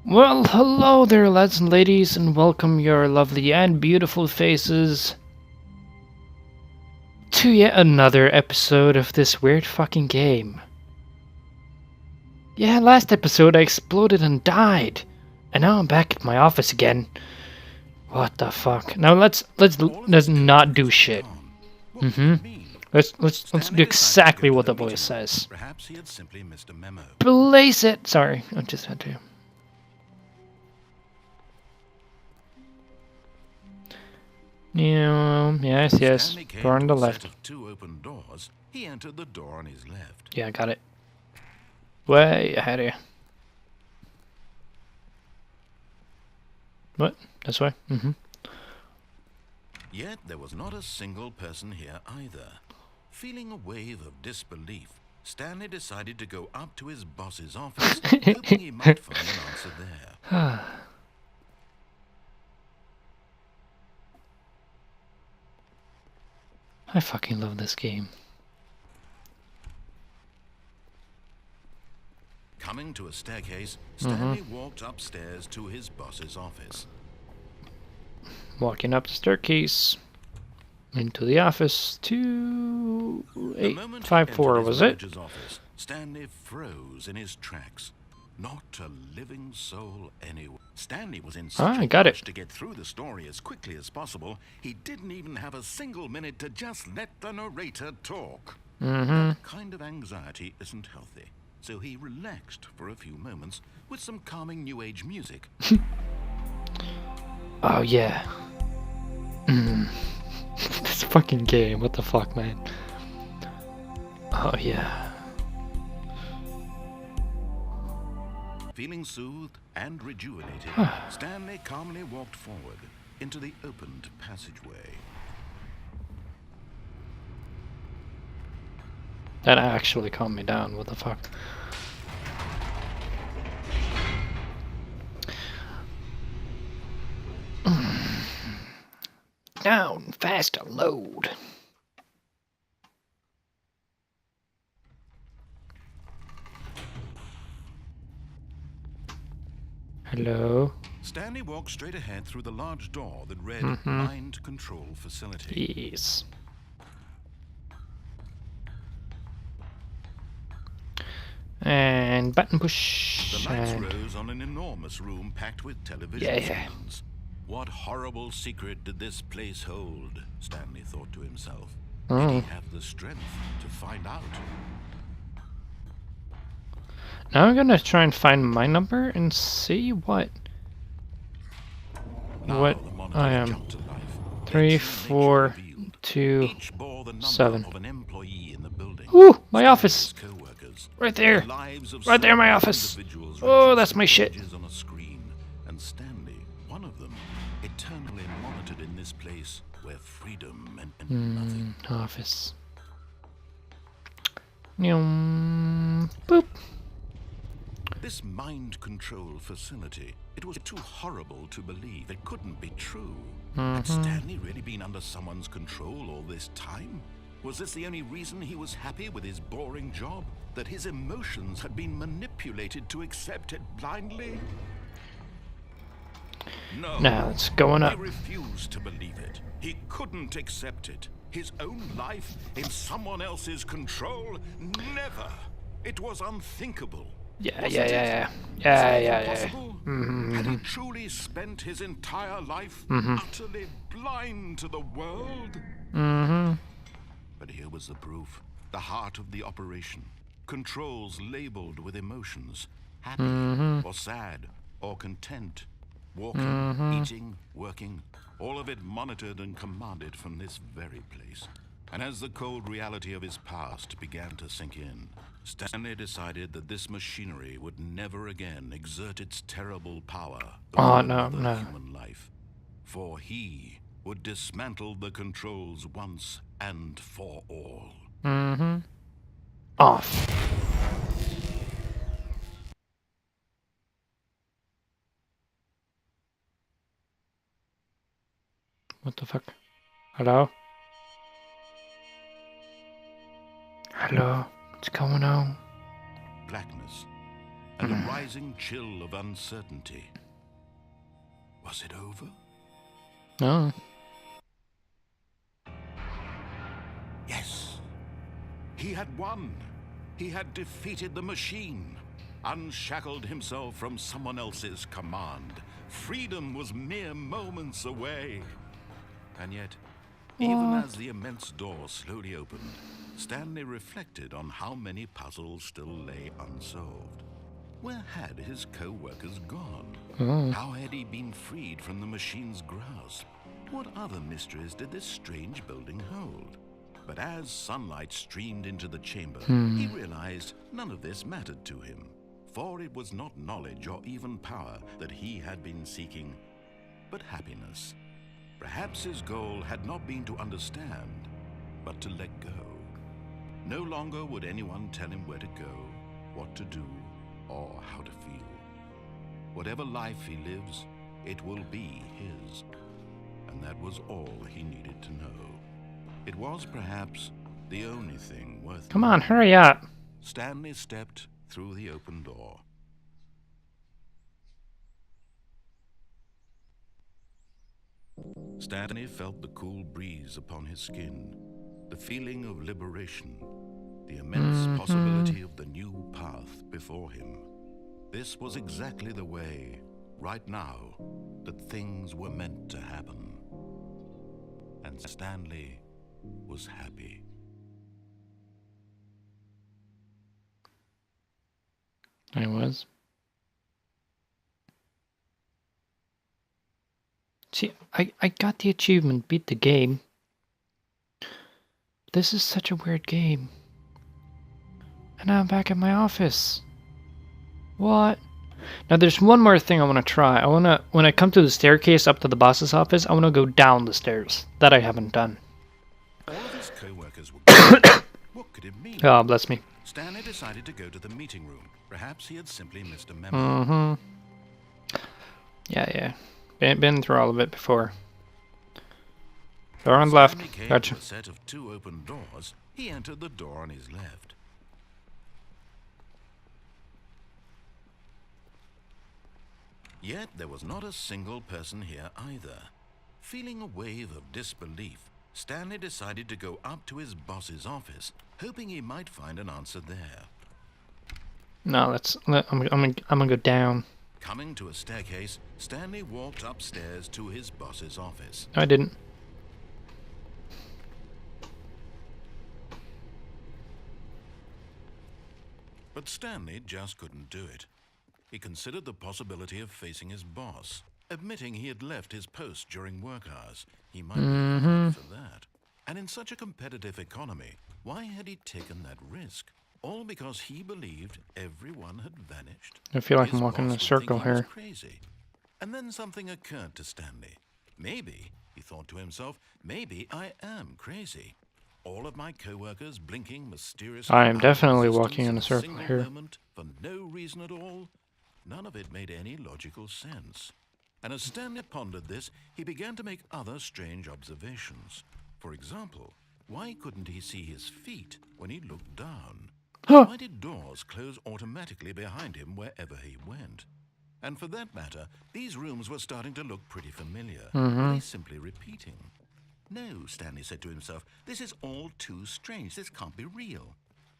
Well, hello there, lads and ladies, and welcome your lovely and beautiful faces to yet another episode of this weird fucking game. Yeah, last episode I exploded and died, and now I'm back at my office again. What the fuck? Now let's not do shit. Let's do exactly what the voice says. Perhaps he had simply missed a memo. Place it. Sorry, I just had to. Yeah, yes. Door on the left. Of two open doors, he entered the door on his left. Yeah, I got it. Way ahead of you. What? This way? Yet there was not a single person here either. Feeling a wave of disbelief, Stanley decided to go up to his boss's office, hoping he might find an answer there. I fucking love this game. Coming to a staircase, Stanley walked upstairs to his boss's office. Walking up the staircase into the office. 2854 was it? Office, Stanley froze in his tracks. Not a living soul anywhere. Stanley was in such a rush to get through the story as quickly as possible, he didn't even have a single minute to just let the narrator talk. That kind of anxiety isn't healthy, so he relaxed for a few moments with some calming new age music. Oh yeah. This fucking game, what the fuck, man? Oh yeah. Feeling soothed and rejuvenated, Stanley calmly walked forward into the opened passageway. That actually calmed me down, what the fuck? Down, faster, load. Hello? Stanley walked straight ahead through the large door that read Mind Control Facility. Yes. And button push. The lights rose on an enormous room packed with television screens. What horrible secret did this place hold? Stanley thought to himself. Did he have the strength to find out? Now I'm gonna try and find my number and see what I am. 3427. Ooh, my office! Right there! Right there, my office! Oh, that's my shit! And Stanley, one of them, eternally monitored in this place where freedom meant nothing. Office. Boop. This mind control facility, it was too horrible to believe. It couldn't be true. Had Stanley really been under someone's control all this time? Was this the only reason he was happy with his boring job? That his emotions had been manipulated to accept it blindly? No. Now it's going up. He refused to believe it. He couldn't accept it. His own life in someone else's control? Never. It was unthinkable. Yeah. Had he truly spent his entire life utterly blind to the world? But here was the proof. The heart of the operation. Controls labeled with emotions. Happy or sad or content. Walking, eating, working. All of it monitored and commanded from this very place. And as the cold reality of his past began to sink in, Stanley decided that this machinery would never again exert its terrible power over human life. For he would dismantle the controls once and for all. Off. What the fuck? Hello? Hello? What's going on? Blackness. and a rising chill of uncertainty. Was it over? No. Yes. He had won. He had defeated the machine, unshackled himself from someone else's command. Freedom was mere moments away. And yet, even as the immense door slowly opened, Stanley reflected on how many puzzles still lay unsolved. Where had his co-workers gone? How had he been freed from the machine's grasp? What other mysteries did this strange building hold? But as sunlight streamed into the chamber, he realized none of this mattered to him, for it was not knowledge or even power that he had been seeking, but happiness. Perhaps his goal had not been to understand, but to let go. No longer would anyone tell him where to go, what to do, or how to feel. Whatever life he lives, it will be his. And that was all he needed to know. It was perhaps the only thing worth. Come on, hurry up. Stanley stepped through the open door. Stanley felt the cool breeze upon his skin, the feeling of liberation, the immense possibility of the new path before him. This was exactly the way, right now, that things were meant to happen. And Stanley was happy. I was. See, I got the achievement, beat the game. This is such a weird game. And now I'm back at my office. What? Now there's one more thing I want to try. When I come to the staircase up to the boss's office, I want to go down the stairs. That I haven't done. All of his co-workers were gone. What could it mean? Oh, bless me. Stanley decided to go to the meeting room. Perhaps he had simply missed a memo. Yeah. Been through all of it before. Door on the left. Came Gotcha. to a set of 2 open doors. He entered the door on his left. Yet there was not a single person here either. Feeling a wave of disbelief, Stanley decided to go up to his boss's office, hoping he might find an answer there. No, I'm gonna go down. Coming to a staircase, Stanley walked upstairs to his boss's office. No, I didn't. But Stanley just couldn't do it. He considered the possibility of facing his boss. Admitting he had left his post during work hours, he might be fired for that. And in such a competitive economy, why had he taken that risk? All because he believed everyone had vanished. I feel like His I'm walking in a boss would circle think he was here. crazy. And then something occurred to Stanley. Maybe, he thought to himself, maybe I am crazy. All of my co-workers blinking mysteriously. I am definitely out of walking in a existence circle single here. moment for no reason at all. None of it made any logical sense. And as Stanley pondered this, he began to make other strange observations. For example, why couldn't he see his feet when he looked down? Why did doors close automatically behind him wherever he went? And for that matter, these rooms were starting to look pretty familiar. Were they simply repeating? No, Stanley said to himself, this is all too strange. This can't be real.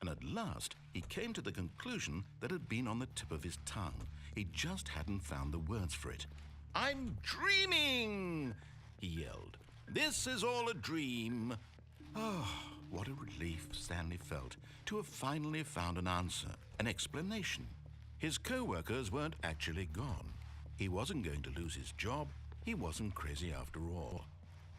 And at last, he came to the conclusion that had been on the tip of his tongue. He just hadn't found the words for it. I'm dreaming, he yelled. This is all a dream. Oh, what a relief Stanley felt to have finally found an answer, an explanation. His co-workers weren't actually gone. He wasn't going to lose his job. He wasn't crazy after all.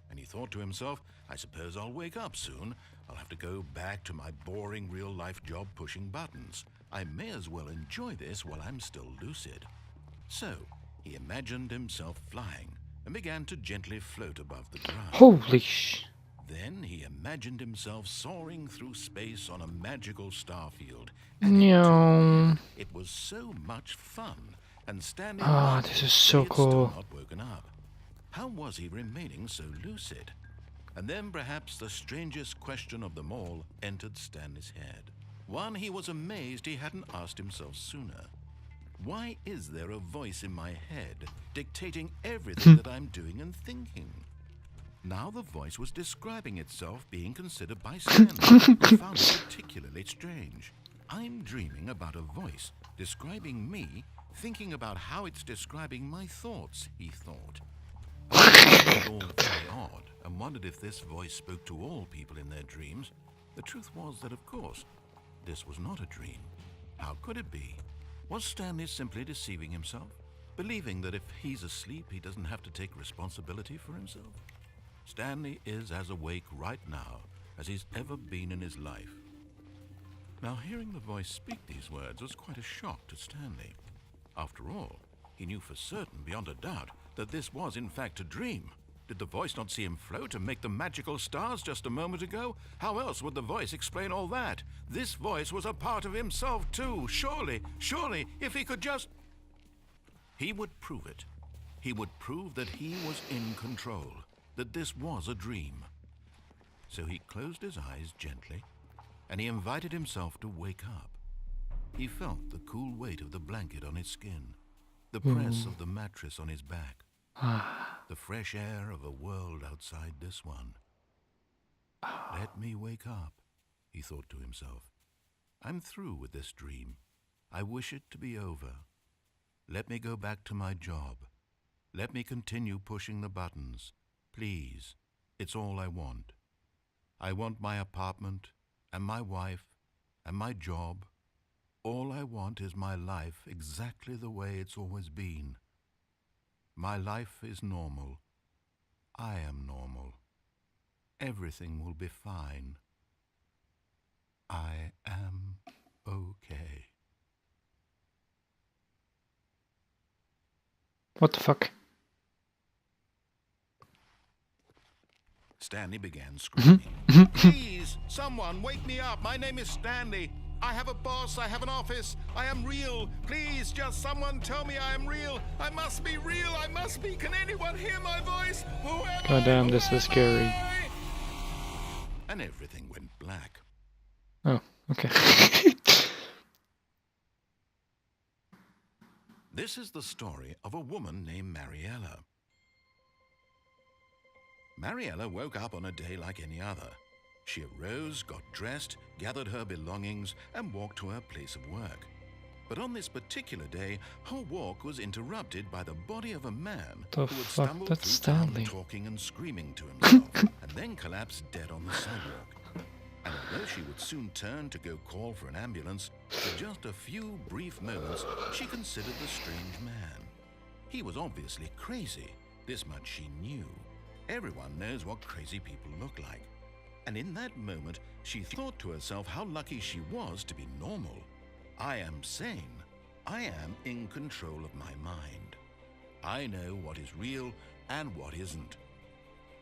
And he thought to himself, I suppose I'll wake up soon. I'll have to go back to my boring real-life job pushing buttons. I may as well enjoy this while I'm still lucid. So, he imagined himself flying and began to gently float above the ground. Holy sh... Then he imagined himself soaring through space on a magical star field. No. It was so much fun, and Stanley this is so still cool. not woken up. How was he remaining so lucid? And then perhaps the strangest question of them all entered Stanley's head. One he was amazed he hadn't asked himself sooner. Why is there a voice in my head dictating everything that I'm doing and thinking? Now the voice was describing itself being considered by Stanley, who found it particularly strange. I'm dreaming about a voice describing me, thinking about how it's describing my thoughts, he thought. I found it all very odd and wondered if this voice spoke to all people in their dreams. The truth was that, of course, this was not a dream. How could it be? Was Stanley simply deceiving himself, believing that if he's asleep, he doesn't have to take responsibility for himself? Stanley is as awake right now as he's ever been in his life. Now, hearing the voice speak these words was quite a shock to Stanley. After all, he knew for certain, beyond a doubt, that this was in fact a dream. Did the voice not see him float and make the magical stars just a moment ago? How else would the voice explain all that? This voice was a part of himself too. Surely, if he could just... He would prove it. He would prove that he was in control, that this was a dream. So he closed his eyes gently, and he invited himself to wake up. He felt the cool weight of the blanket on his skin, the press of the mattress on his back, the fresh air of a world outside this one. Let me wake up, he thought to himself. I'm through with this dream. I wish it to be over. Let me go back to my job. Let me continue pushing the buttons. Please, it's all I want. I want my apartment and my wife and my job. All I want is my life exactly the way it's always been. My life is normal. I am normal. Everything will be fine. I am okay. What the fuck? Stanley began screaming. Please, someone, wake me up. My name is Stanley. I have a boss. I have an office. I am real. Please, just someone tell me I am real. I must be real. I must be. Can anyone hear my voice? God damn, this is scary. And everything went black. Oh, okay. This is the story of a woman named Mariella. Mariella woke up on a day like any other. She arose, got dressed, gathered her belongings, and walked to her place of work. But on this particular day, her walk was interrupted by the body of a man The who had fuck? stumbled That's through town Stanley. talking and screaming to himself, and then collapsed dead on the sidewalk. And although she would soon turn to go call for an ambulance, for just a few brief moments, she considered the strange man. He was obviously crazy. This much she knew. Everyone knows what crazy people look like. And in that moment, she thought to herself how lucky she was to be normal. I am sane. I am in control of my mind. I know what is real and what isn't.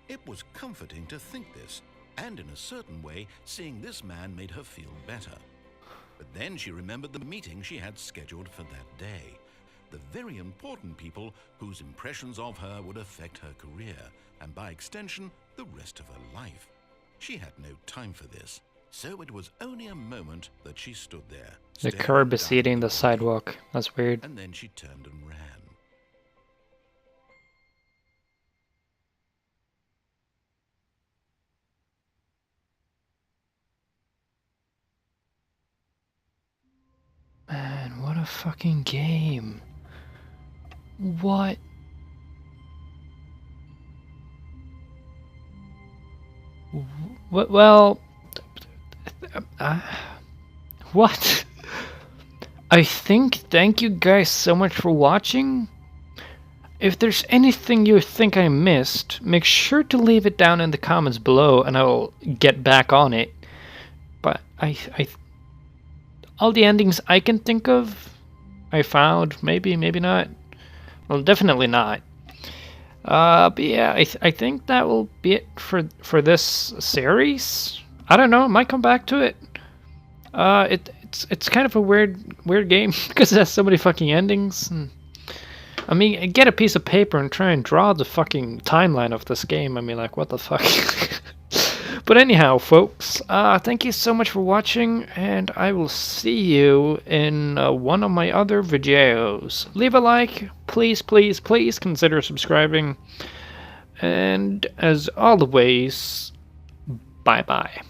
It was comforting to think this, and in a certain way, seeing this man made her feel better. But then she remembered the meeting she had scheduled for that day. The very important people whose impressions of her would affect her career, and by extension, the rest of her life. She had no time for this, so it was only a moment that she stood there. The staring curb is down eating the the sidewalk. That's weird. And then she turned and ran. Man, what a fucking game. What? Well, what? I think, thank you guys so much for watching. If there's anything you think I missed, make sure to leave it down in the comments below and I will get back on it. But all the endings I can think of, I found. Maybe not. Well, definitely not. But yeah, I think that will be it for this series. I don't know. I might come back to it. It's kind of a weird game because it has so many fucking endings. I mean, get a piece of paper and try and draw the fucking timeline of this game. I mean, like, what the fuck? But anyhow, folks, thank you so much for watching, and I will see you in one of my other videos. Leave a like, please, please, please consider subscribing, and as always, bye-bye.